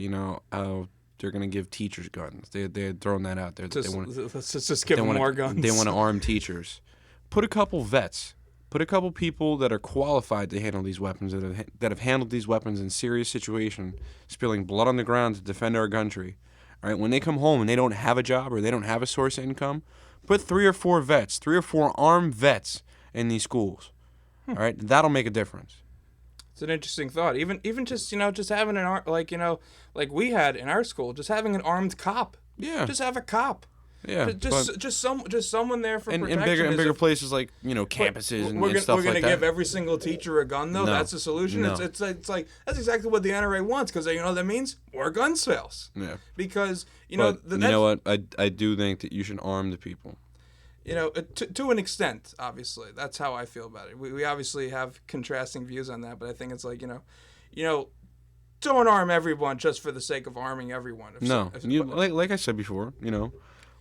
how they're going to give teachers guns. They had thrown that out there. Let's just give them more guns. They want to arm teachers. Put a couple vets. Put a couple people that are qualified to handle these weapons, that have handled these weapons in serious situations, spilling blood on the ground to defend our country. All right, when they come home and they don't have a job or they don't have a source of income, put 3 or 4 vets, 3 or 4 armed vets in these schools. All right, that'll make a difference. It's an interesting thought. Even just just having like we had in our school, just having an armed cop. Yeah. Just have a cop. Yeah. Just someone there for protection. In bigger places like campuses and stuff like that. We're gonna give every single teacher a gun though. No. That's the solution. No. It's like that's exactly what the NRA wants, because that means more gun sales. Yeah. Because what I do think that you should arm the people. To an extent, obviously. That's how I feel about it. We obviously have contrasting views on that, but I think it's like, don't arm everyone just for the sake of arming everyone. Like I said before,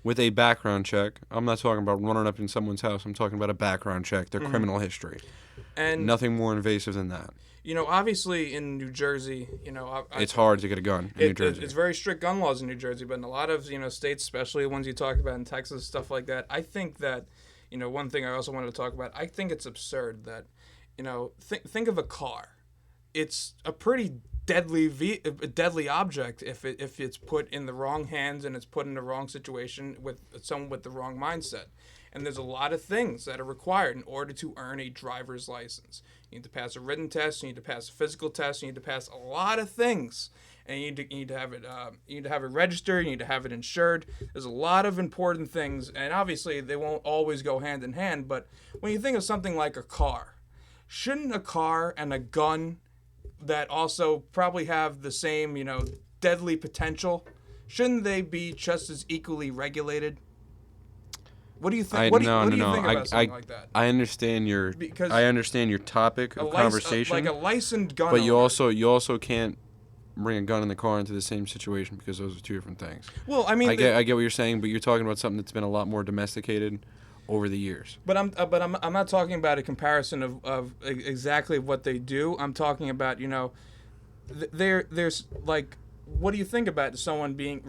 with a background check, I'm not talking about running up in someone's house. I'm talking about a background check, their criminal history. And nothing more invasive than that. Obviously in New Jersey, it's hard to get a gun in New Jersey. It's very strict gun laws in New Jersey, but in a lot of, states, especially the ones you talked about in Texas, stuff like that, I think that, one thing I also wanted to talk about, I think it's absurd that, think of a car. It's a pretty deadly object if it's put in the wrong hands and it's put in the wrong situation with someone with the wrong mindset. And there's a lot of things that are required in order to earn a driver's license. You need to pass a written test. You need to pass a physical test. You need to pass a lot of things, and you need to have it. You need to have it registered. You need to have it insured. There's a lot of important things, and obviously they won't always go hand in hand. But when you think of something like a car, shouldn't a car and a gun that also probably have the same, deadly potential, shouldn't they be just as equally regulated? What do you think? What do you think about something like that? I understand your topic of conversation. Like a licensed gun. But you also can't bring a gun in the car into the same situation, because those are two different things. Well, I mean, I get what you're saying, but you're talking about something that's been a lot more domesticated over the years. But I'm not talking about a comparison of exactly what they do. I'm talking about there's like. What do you think about someone being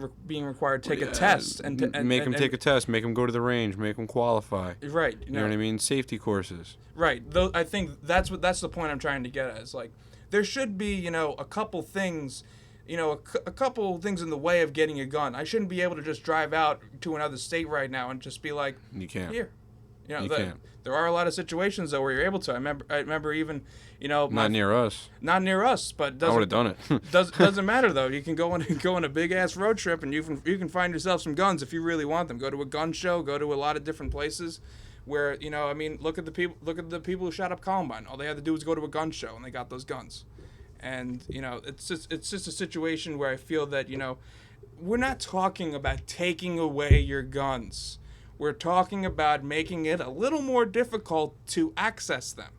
required to take a test and make them take a test, make them go to the range, make them qualify? Right. You know what I mean? Safety courses. Right. I think that's the point I'm trying to get at. Is like there should be a couple things, a couple things in the way of getting a gun. I shouldn't be able to just drive out to another state right now and just be like, you can't. Here. You can't. There are a lot of situations though where you're able to. I remember even, not near us. Not near us, but I would have done it. doesn't matter though. You can go on a big ass road trip and you can find yourself some guns if you really want them. Go to a gun show. Go to a lot of different places, where look at the people who shot up Columbine. All they had to do was go to a gun show and they got those guns. And it's just a situation where I feel that we're not talking about taking away your guns. We're talking about making it a little more difficult to access them.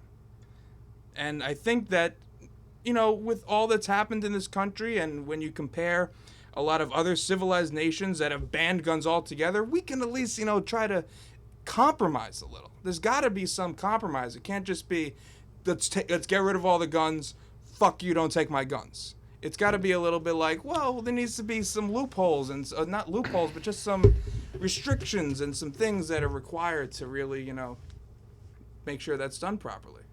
And I think that, with all that's happened in this country, and when you compare a lot of other civilized nations that have banned guns altogether, we can at least, try to compromise a little. There's got to be some compromise. It can't just be, let's get rid of all the guns, fuck you, don't take my guns. It's got to be a little bit like, well, there needs to be some loopholes, and not loopholes, but just some restrictions and some things that are required to really, make sure that's done properly.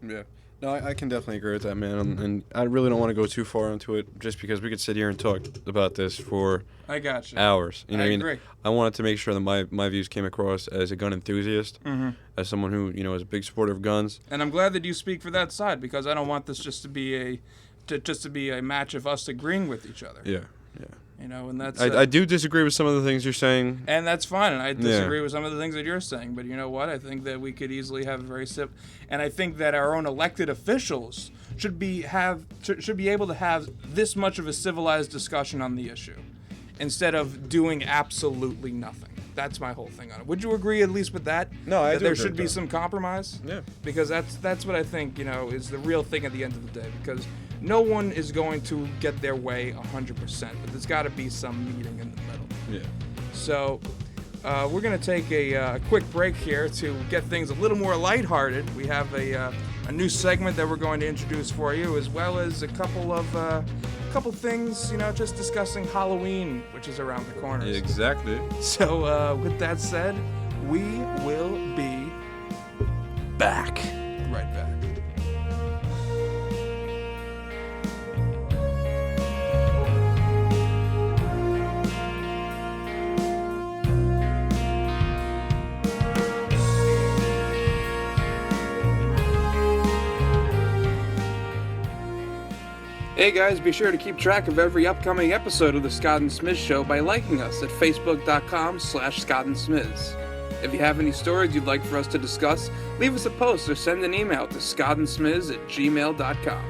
Yeah. No, I can definitely agree with that, man. And I really don't want to go too far into it, just because we could sit here and talk about this for I got you. hours. You know I what I mean? agree. I wanted to make sure that my views came across as a gun enthusiast, as someone who is a big supporter of guns. And I'm glad that you speak for that side, because I don't want this just to be a match of us agreeing with each other. Yeah. And that's I do disagree with some of the things you're saying. and that's fine. And I disagree with some of the things that you're saying, but you know what? I think that we could easily have a very and I think that our own elected officials should be able to have this much of a civilized discussion on the issue, instead of doing absolutely nothing. That's my whole thing on it. Would you agree at least with that? No, I that do there agree should with be that. some compromise. Yeah. Because that's what I think is the real thing at the end of the day. Because no one is going to get their way 100%, but there's got to be some meeting in the middle. Yeah. So we're going to take a quick break here to get things a little more lighthearted. We have a new segment that we're going to introduce for you, as well as a couple things, just discussing Halloween, which is around the corner. Exactly. So with that said, we will be back. Right back. Hey guys, be sure to keep track of every upcoming episode of the Scott and Smiz Show by liking us at facebook.com/Scott and Smiz. If you have any stories you'd like for us to discuss, leave us a post or send an email to scottandsmiz@gmail.com.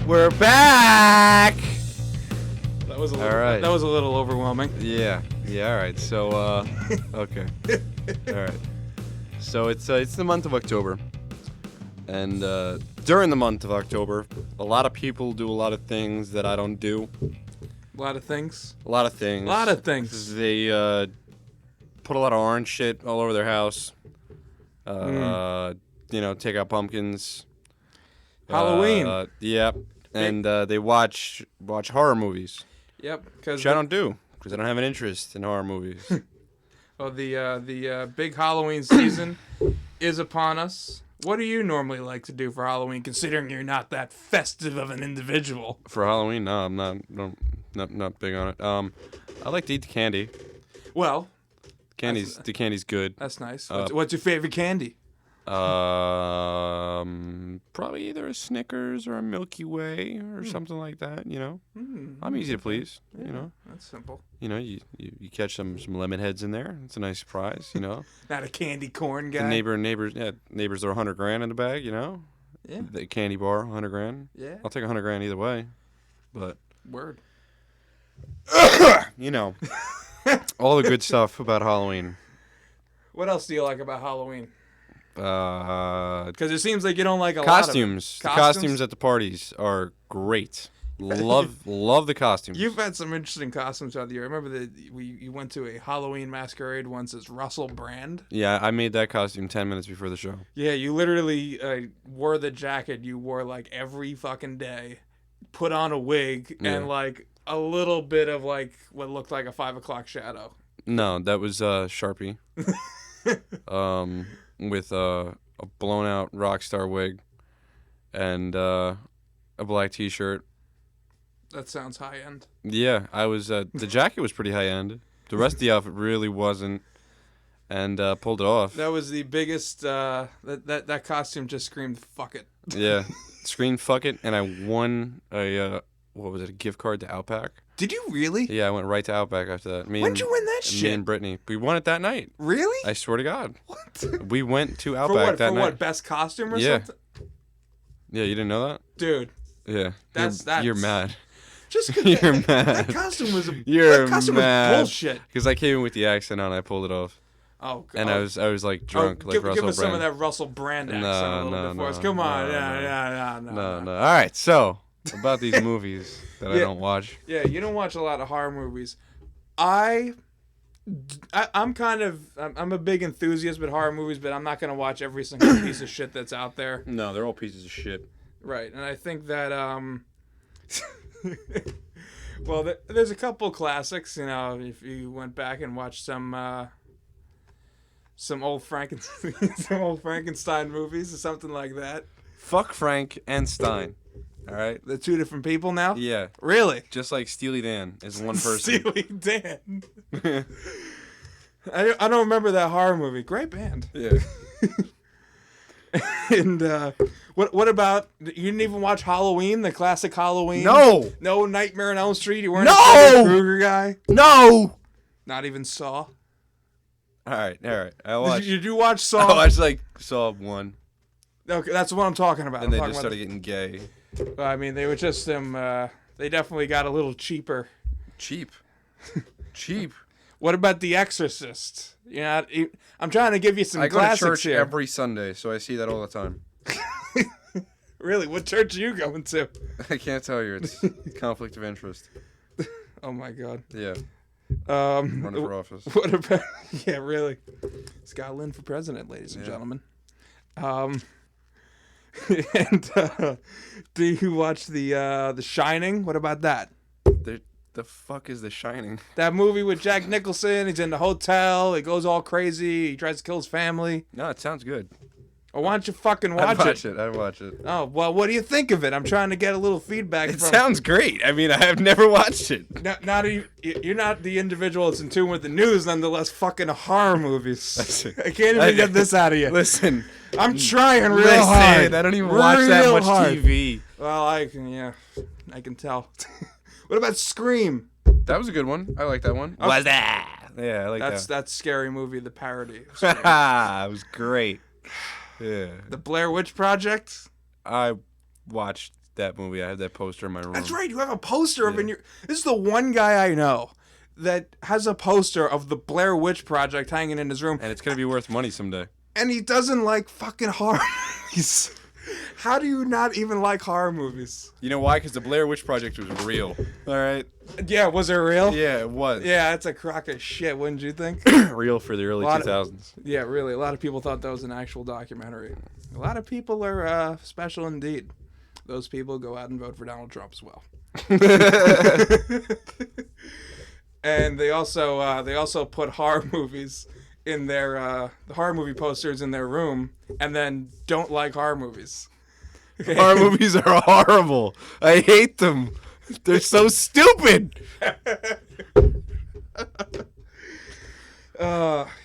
We're back. That was a little, All right. That was a little overwhelming. Yeah. All right. So, okay. All right. So it's the month of October, and during the month of October, a lot of people do a lot of things that I don't do. A lot of things. A lot of things. A lot of things. They put a lot of orange shit all over their house. Take out pumpkins. Halloween. Yep. And they watch horror movies, Yep. which I don't do because I don't have an interest in horror movies. Oh, the big Halloween season is upon us. What do you normally like to do for Halloween, considering you're not that festive of an individual? For Halloween, no, I'm not big on it. I like to eat the candy. Well, The candy's good. that's nice. What's your favorite candy? Probably either a Snickers or a Milky Way or something like that. I'm easy to please. Yeah, that's simple. You catch some lemon heads in there. It's a nice surprise. Not a candy corn guy. The neighbors are $100,000 in the bag. Yeah. The candy bar, $100,000. Yeah. I'll take $100,000 either way. But Word. all the good stuff about Halloween. What else do you like about Halloween? Because it seems like you don't like a costumes. lot of The costumes at the parties are great. Love the costumes. You've had some interesting costumes throughout the year. I remember that you went to a Halloween masquerade once as Russell Brand. Yeah, I made that costume 10 minutes before the show. Yeah, you literally wore the jacket you wore like every fucking day, put on a wig, and like a little bit of like what looked like a 5 o'clock shadow. No, that was Sharpie. With a blown out Rockstar wig and a black t-shirt. That sounds high end. Yeah, I was the jacket was pretty high end. The rest of the outfit really wasn't, and pulled it off. That was the biggest that costume just screamed fuck it. Yeah. Screamed fuck it, and I won a gift card to Outback. Did you really? Yeah, I went right to Outback after that. When'd you win that shit? Me and Brittany. We won it that night. Really? I swear to God. What? We went to Outback that night. For what? Best costume or Yeah. something? Yeah, you didn't know that? Dude. Yeah. That's you're mad. Just You're that, mad. That costume was You're that costume mad. was bullshit. Because I came in with the accent on, I pulled it off. Oh, and I was like drunk, like Russell Brand. Give us some of that Russell Brand accent a little bit for us. Come on, no. No. All right, so about these movies that I don't watch. Yeah, you don't watch a lot of horror movies. I'm a big enthusiast with horror movies, but I'm not gonna watch every single piece of shit that's out there. No, they're all pieces of shit. Right, and I think that well, there's a couple classics. You know, if you went back and watched some old Frankenstein movies or something like that. Fuck Frank and Stein. All right, They're two different people now. yeah, Really? just like Steely Dan is one person. Steely Dan. I don't remember that horror movie. Great band. Yeah. And what about, you didn't even watch Halloween, the classic Halloween? No. No Nightmare on Elm Street? You weren't No. a Freddy Krueger guy? No. Not even Saw? All right. I watched. Did you watch I Saw? watched Saw 1, Okay, that's what I'm talking about. and they I'm just talking started getting gay. about I mean, they were just they definitely got a little cheaper. Cheap. What about The Exorcist? You know, I'm trying to give you some I go to classics church here. every Sunday, so I see that all the time. Really? What church are you going to? I can't tell you. It's conflict of interest. Oh my God. Yeah. Running for office. What about? Yeah, really. Scott Lynn for president, ladies and gentlemen. And do you watch the Shining? What about that? The fuck is The Shining? That movie with Jack Nicholson. He's in the hotel. He goes all crazy. He tries to kill his family. No, it sounds good. Or why don't you fucking I'd watch it? I'd watch it. Oh, well, what do you think of it? I'm trying to get a little feedback It from... sounds great. I mean, I have never watched it. You're not the individual that's in tune with the news, nonetheless, fucking horror movies. Listen, I can't even get this out of you. Listen. I'm trying real hard. I don't even watch that Real much hard. TV. Well, I can tell. What about Scream? That was a good one. I like that one. Was that? Yeah, I like that. That's Scary Movie, the parody. Of Scream. It was great. Yeah. The Blair Witch Project? I watched that movie. I had that poster in my room. That's right. You have a poster of it. This is the one guy I know that has a poster of the Blair Witch Project hanging in his room. And it's going to be worth money someday. And he doesn't like fucking horror movies. How do you not even like horror movies? You know why? Because the Blair Witch Project was real. All right? Yeah, was it real? Yeah, it was. Yeah, that's a crock of shit, wouldn't you think? Real for the early 2000s. Yeah, really. A lot of people thought that was an actual documentary. A lot of people are special indeed. Those people go out and vote for Donald Trump as well. And they also put horror movies in their the horror movie posters in their room, and then don't like horror movies. Horror movies are horrible. I hate them. They're so stupid.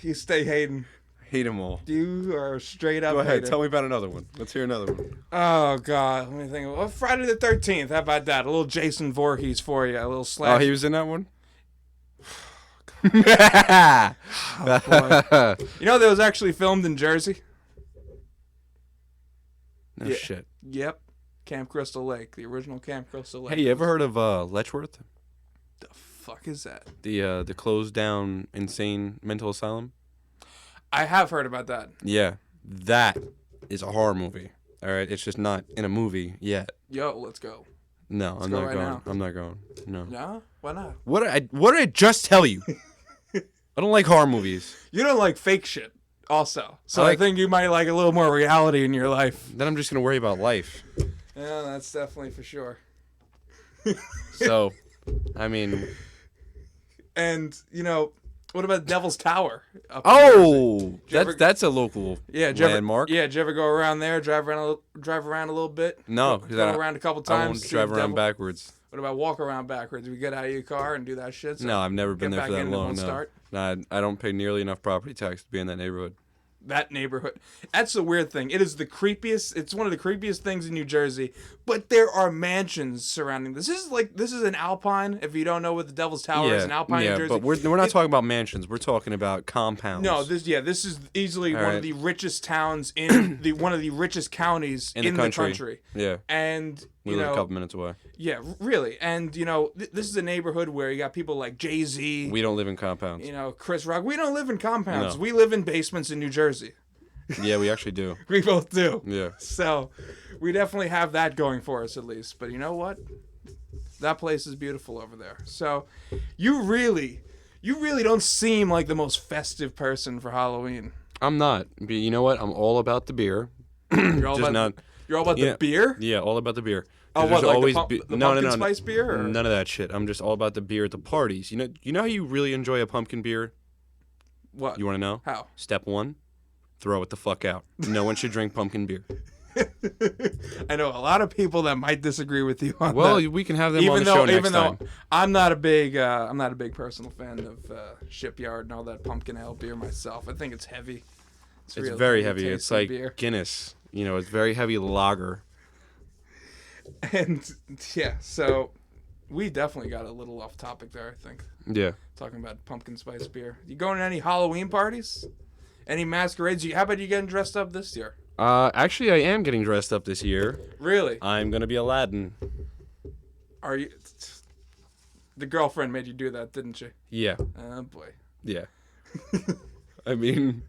You stay hating. Hate them all. You are straight up. Go ahead. hater. Tell me about another one. Let's hear another one. Oh God, let me think. Well, Friday the 13th. How about that? A little Jason Voorhees for you. A little slash. Oh, he was in that one? Oh, boy. You know that was actually filmed in Jersey? No Yeah. shit. Yep. Camp Crystal Lake. The original Camp Crystal Lake. Hey, you ever heard of Letchworth? The fuck is that? The closed down insane mental asylum? I have heard about that. Yeah. That is a horror movie. All right, it's just not in a movie yet. Yo, let's go. No, I'm go not right going. now. I'm not going. No. No? Why not? What did I just tell you? I don't like horror movies. You don't like fake shit also. So I I like- think you might like a little more reality in your life. Then I'm just gonna worry about life. Yeah, that's definitely for sure. So, I mean, And, you know, what about Devil's Tower? up in Jersey? oh, you ever- that's a local landmark. Did you ever go around there, drive around a little bit? No, Go 'cause I around a couple times. I won't see drive the around devil? backwards. What about walk around backwards? We get out of your car and do that shit? So No, I've never been get there for back that in and long. won't No, start? no, I don't pay nearly enough property tax to be in that neighborhood. That neighborhood. That's the weird thing. It is the creepiest. It's one of the creepiest things in New Jersey. But there are mansions surrounding this. This is an Alpine. If you don't know what the Devil's Tower is, an Alpine in Jersey. but we're not talking about mansions. We're talking about compounds. No, this is easily All one right. of the richest towns in one of the richest counties in the country. Yeah, And we live a couple minutes away. yeah, really. And you know, this is a neighborhood where you got people like Jay-Z, We don't live in compounds. you know, Chris Rock. We don't live in compounds. No. We live in basements in New Jersey. Yeah, we actually do. We both do. Yeah. So we definitely have that going for us at least. But you know what? That place is beautiful over there. So you really don't seem like the most festive person for Halloween. I'm not. But you know what? I'm all about the beer. You're all Just about, not. you're all about Yeah. the beer? Yeah, all about the beer. Oh, There's what, like always the pumpkin spice beer? Or? None of that shit. I'm just all about the beer at the parties. You know how you really enjoy a pumpkin beer? What? You want to know? How? Step 1, throw it the fuck out. No one should drink pumpkin beer. I know a lot of people that might disagree with you on Well, that. we can have them on the show next time. I'm not a big personal fan of Shipyard and all that pumpkin ale beer myself. I think it's heavy. It's really very heavy. It's tasty like beer. Guinness. You know, it's very heavy lager. And yeah, so we definitely got a little off topic there, I think. Yeah. Talking about pumpkin spice beer. You going to any Halloween parties? Any masquerades? How about you getting dressed up this year? Actually, I am getting dressed up this year. Really? I'm gonna be Aladdin. Are you? The girlfriend made you do that, didn't she? Yeah. Oh boy. Yeah. I mean,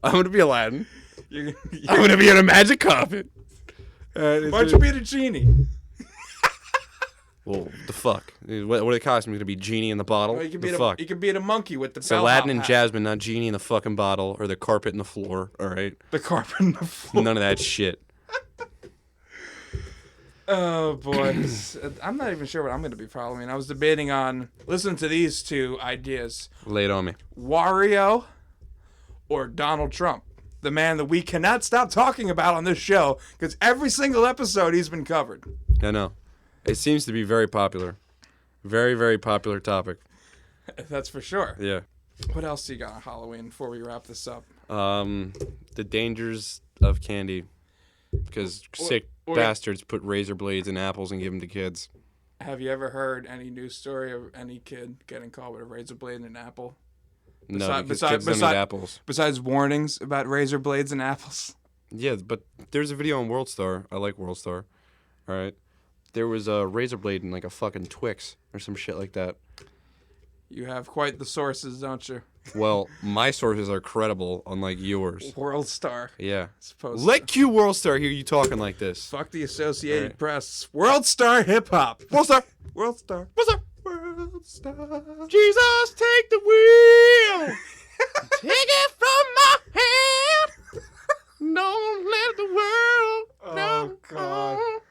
I'm gonna be Aladdin. You're I'm gonna be on a magic carpet. Why don't you be the genie? Well, the fuck? What are the costumes gonna be? Genie in the bottle? Or you could The be fuck? you could be the monkey with the It's bellhop Aladdin and hat. Jasmine, not Genie in the fucking bottle or the carpet in the floor. All right. The carpet and the floor. None of that shit. Oh boy, I'm not even sure what I'm going to be for Halloween. I was debating on listen to these two ideas: Lay it on me. Wario or Donald Trump, the man that we cannot stop talking about on this show because every single episode he's been covered. I know. It seems to be very popular. Very, very popular topic. That's for sure. Yeah. What else do you got on Halloween before we wrap this up? The dangers of candy. Because sick bastards put razor blades in apples and give them to kids. Have you ever heard any news story of any kid getting caught with a razor blade in an apple? No, because kids don't eat apples. Besides warnings about razor blades and apples. Yeah, but there's a video on WorldStar. I like WorldStar. All right. There was a razor blade in like a fucking Twix or some shit like that. You have quite the sources, don't you? Well, my sources are credible, unlike yours. WorldStar. Yeah. Supposed Let Q WorldStar hear you talking like this. Fuck the Associated Right. Press. WorldStar Hip Hop. WorldStar. WorldStar. WorldStar. WorldStar. Jesus, take the wheel. Take it from my hand. Don't let the world. Oh, God.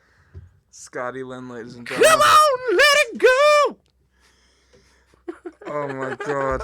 Scotty Lynn, ladies and gentlemen. Come on, let it go. Oh, my God.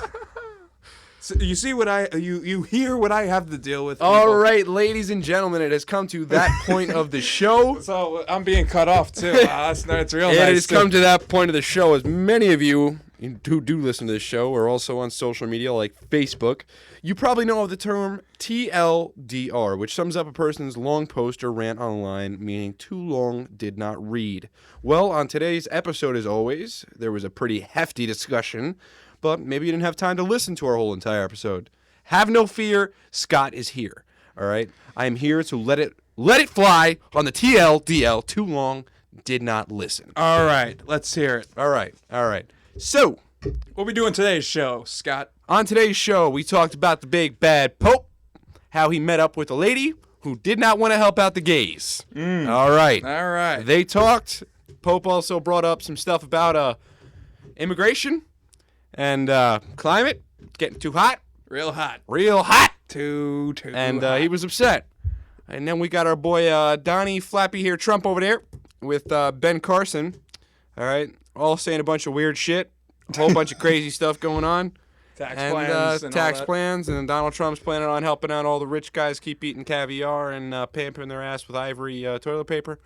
So you see what you hear what I have to deal with. All people. right, ladies and gentlemen, it has come to that point of the show. So I'm being cut off too. It's real nice. It has come to that point of the show, as many of you who do listen to this show are also on social media like Facebook. You probably know of the term TLDR, which sums up a person's long post or rant online, meaning too long, did not read. Well, on today's episode, as always, there was a pretty hefty discussion, but maybe you didn't have time to listen to our whole entire episode. Have no fear, Scott is here. All right, I am here to let it fly on the TLDL. Too long, did not listen. All right, let's hear it. All right. So, What we doing today's show, Scott? on today's show, we talked about the big bad Pope, how he met up with a lady who did not want to help out the gays. All right. All right. They talked. Pope also brought up some stuff about immigration and climate getting too hot, Real hot. real hot, Too and hot. he was upset. And then we got our boy Donnie Flappy Hair Trump over there with Ben Carson. All right, all saying a bunch of weird shit, a whole bunch of crazy stuff going on. tax And plans and tax all that. plans, and Donald Trump's planning on helping out all the rich guys keep eating caviar and pampering their ass with ivory toilet paper.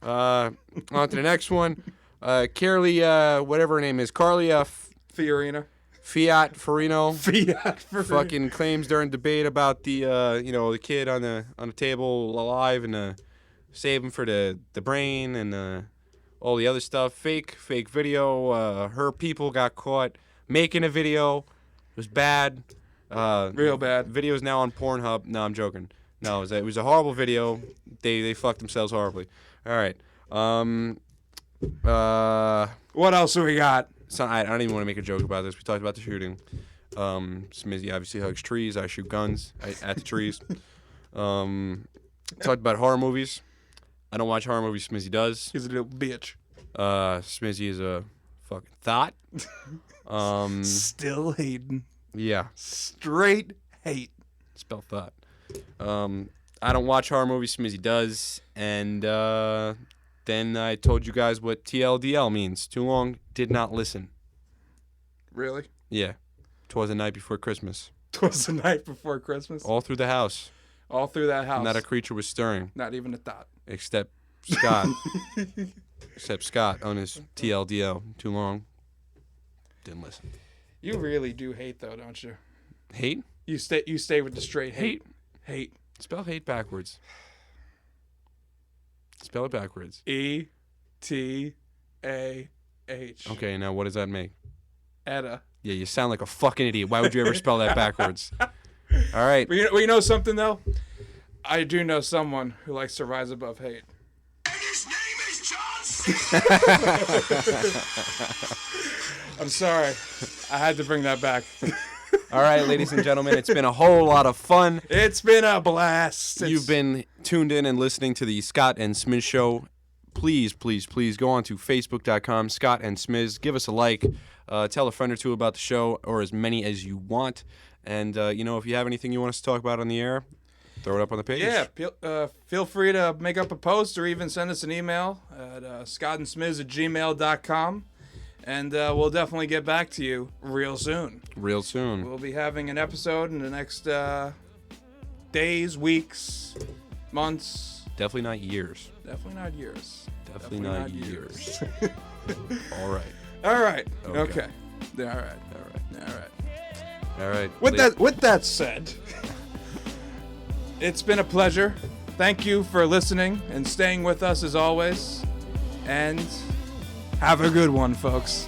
On to the next one. Carly, whatever her name is, Carly Fiorina. Fiat Farino. Fiat for Fucking claims during debate about the the kid on the table alive and save him for the brain and all the other stuff. Fake video. Her people got caught making a video. It was bad. Real bad. Video's now on Pornhub. No, I'm joking. No, it was a horrible video. They fucked themselves horribly. All right. What else do we got? So I don't even want to make a joke about this. We talked about the shooting. Smiz obviously hugs trees. I shoot guns at the trees. Talked about horror movies. I don't watch horror movies. Smizzy does. He's a little bitch. Smizzy is a fucking thought. Still hating. Yeah. Straight hate. Spell thought. I don't watch horror movies. Smizzy does. And then I told you guys what TLDL means. Too long, did not listen. Really? Yeah. 'Twas the night before Christmas. 'Twas the night before Christmas. All through the house. All through that house. Not a creature was stirring. Not even a thought. Except Scott. Except Scott on his TLDL. Too long. Didn't listen. You really do hate, though, don't you? Hate? You stay with the straight hate. Hate. Spell hate backwards. Spell it backwards. ETAH. Okay, now what does that make? Etta. Yeah, you sound like a fucking idiot. Why would you ever spell that backwards? All right. Well, you know something, though? I do know someone who likes to rise above hate. And his name is John Cena. I'm sorry. I had to bring that back. All right, ladies and gentlemen, it's been a whole lot of fun. It's been a blast. You've been tuned in and listening to the Scott and Smiz Show. Please, please, please go on to Facebook.com, Scott and Smiz. Give us a like. Tell a friend or two about the show, or as many as you want. And, if you have anything you want us to talk about on the air, throw it up on the page. Yeah, feel free to make up a post or even send us an email at scottandsmiz@gmail.com. And we'll definitely get back to you real soon. Real soon. We'll be having an episode in the next days, weeks, months. Definitely not years. Definitely not years. Definitely not years. All right. All right. Okay. Okay. All right. All right. With that said, it's been a pleasure. Thank you for listening and staying with us as always. And have a good one, folks.